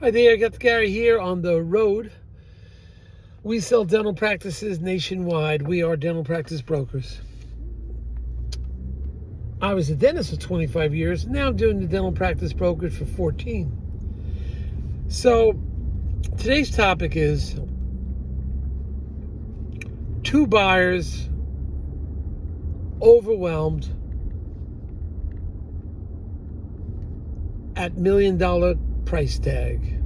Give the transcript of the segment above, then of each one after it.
Hi there, I got Gary here on the road. We sell dental practices nationwide. We are dental practice brokers. I was a dentist for 25 years. Now I'm doing the dental practice brokerage for 14. So today's topic is two buyers overwhelmed at $1 million price tag,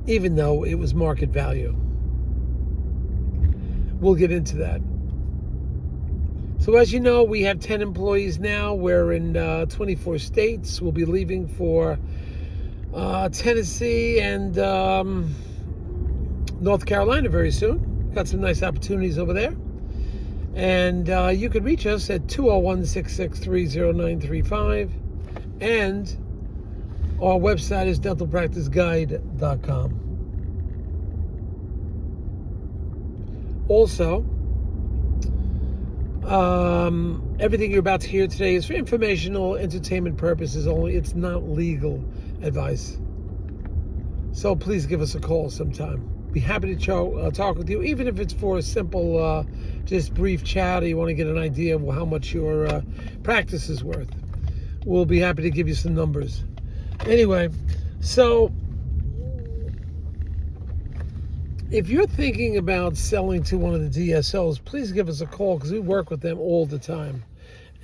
even though it was market value. We'll get into that. So as you know, we have 10 employees now. We're in 24 states. We'll be leaving for Tennessee and North Carolina very soon. Got some nice opportunities over there. And you can reach us at 201-663-0935. And our website is dentalpracticeguide.com. Also, everything you're about to hear today is for informational, entertainment purposes only. It's not legal advice. So please give us a call sometime. Be happy to talk with you, even if it's for a simple, just brief chat, or you want to get an idea of how much your practice is worth. We'll be happy to give you some numbers. Anyway, so if you're thinking about selling to one of the DSOs, please give us a call, because we work with them all the time.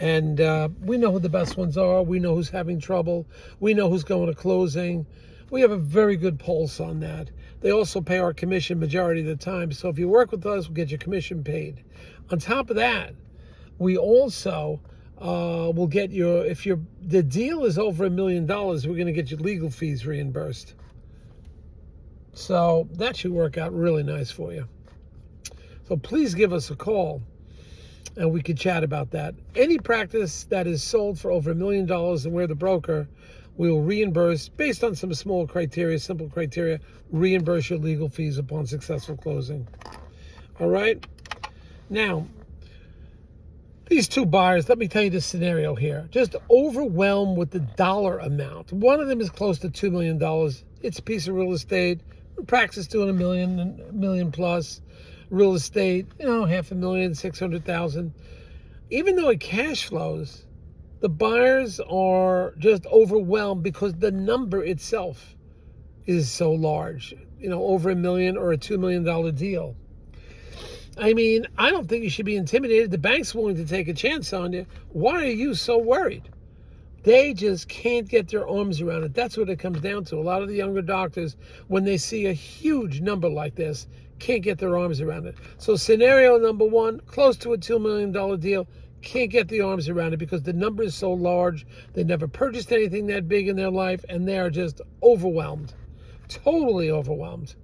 And we know who the best ones are. We know who's having trouble. We know who's going to closing. We have a very good pulse on that. They also pay our commission majority of the time. So if you work with us, we'll get your commission paid. On top of that, we also will get your, if the deal is over $1 million, we're going to get your legal fees reimbursed. So that should work out really nice for you. So please give us a call and we could chat about that. Any practice that is sold for over $1 million and we're the broker, we will reimburse, based on some small criteria, simple criteria, reimburse your legal fees upon successful closing. All right? Now, these two buyers, let me tell you the scenario here. Just overwhelmed with the dollar amount. One of them is close to $2 million. It's a piece of real estate. Practice doing $1 million plus. Real estate, $500,000, $600,000. Even though it cash flows, the buyers are just overwhelmed because the number itself is so large. Over $1 million or a $2 million deal. I mean, I don't think you should be intimidated. The bank's willing to take a chance on you. Why are you so worried? They just can't get their arms around it. That's what it comes down to. A lot of the younger doctors, when they see a huge number like this, can't get their arms around it. So scenario number one, close to a $2 million deal, can't get the arms around it because the number is so large. They never purchased anything that big in their life, and they are just overwhelmed, totally overwhelmed.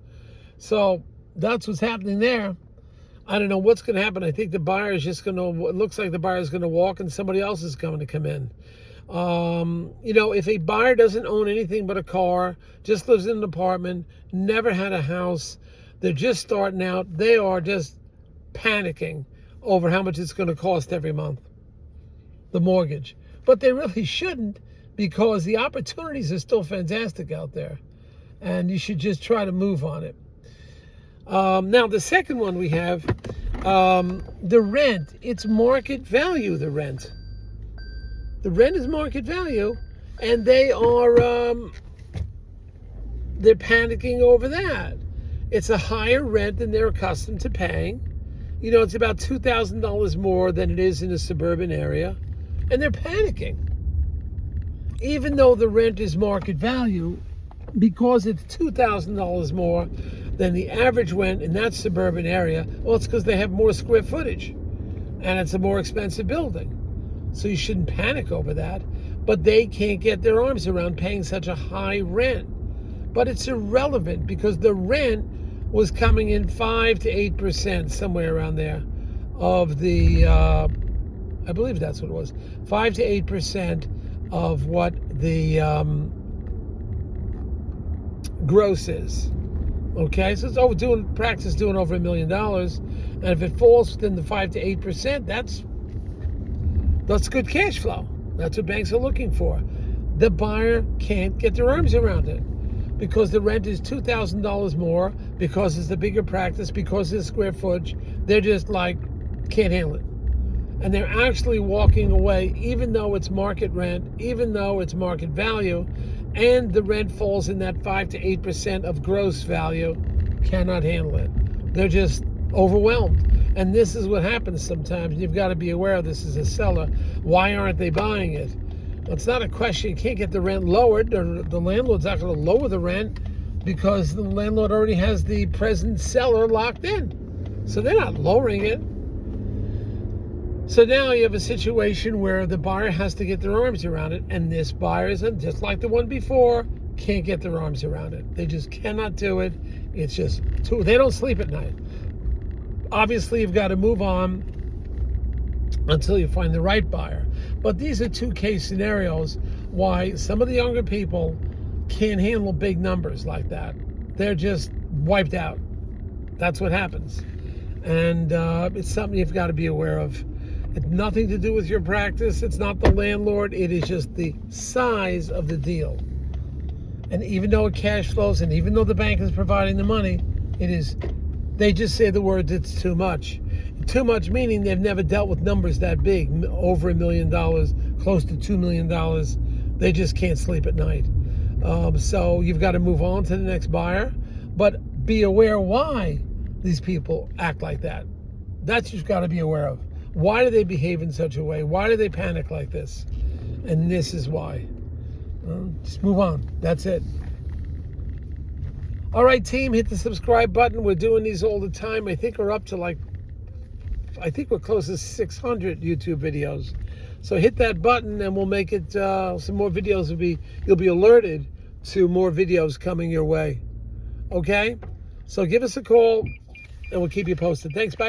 So that's what's happening there. I don't know what's going to happen. I think the buyer is just going to, it looks like the buyer is going to walk and somebody else is going to come in. If a buyer doesn't own anything but a car, just lives in an apartment, never had a house, they're just starting out, they are just panicking over how much it's going to cost every month, the mortgage. But they really shouldn't, because the opportunities are still fantastic out there, and you should just try to move on it. Now, the second one we have, the rent. It's market value, the rent. The rent is market value, and they are, they're panicking over that. It's a higher rent than they're accustomed to paying. It's about $2,000 more than it is in a suburban area, and they're panicking. Even though the rent is market value, because it's $2,000 more than the average rent in that suburban area, well, it's because they have more square footage, and it's a more expensive building. So you shouldn't panic over that. But they can't get their arms around paying such a high rent. But it's irrelevant, because the rent was coming in 5 to 8%, somewhere around there, of the, I believe that's what it was, 5 to 8% of what the gross is. Okay, so it's doing over $1 million, and if it falls within the 5 to 8%, that's good cash flow. That's what banks are looking for. the buyer can't get their arms around it because the rent is $2,000 more, because it's a bigger practice, because it's square footage. They're just like, can't handle it. And they're actually walking away, even though it's market rent, even though it's market value, and the rent falls in that 5 to 8% of gross value, cannot handle it. They're just overwhelmed. And this is what happens sometimes. You've got to be aware of this as a seller. Why aren't they buying it? It's not a question. You can't get the rent lowered, or the landlord's not going to lower the rent because the landlord already has the present seller locked in. So they're not lowering it. So now you have a situation where the buyer has to get their arms around it, and this buyer isn't, just like the one before, can't get their arms around it. They just cannot do it. It's just too, they don't sleep at night. Obviously, you've got to move on until you find the right buyer. But these are two case scenarios why some of the younger people can't handle big numbers like that. They're just wiped out. That's what happens. And it's something you've got to be aware of. It's nothing to do with your practice. It's not the landlord. It is just the size of the deal. And even though it cash flows, and even though the bank is providing the money, they just say the words, it's too much. Too much meaning they've never dealt with numbers that big, over $1 million, close to $2 million. They just can't sleep at night. So you've got to move on to the next buyer, but be aware why these people act like that. That's what you've got to be aware of. Why do they behave in such a way? Why do they panic like this? And this is why. Just move on. That's it. All right, team, hit the subscribe button. We're doing these all the time. I think we're up to we're close to 600 YouTube videos. So hit that button and we'll make it some more videos. You'll be alerted to more videos coming your way. Okay? So give us a call and we'll keep you posted. Thanks, bye.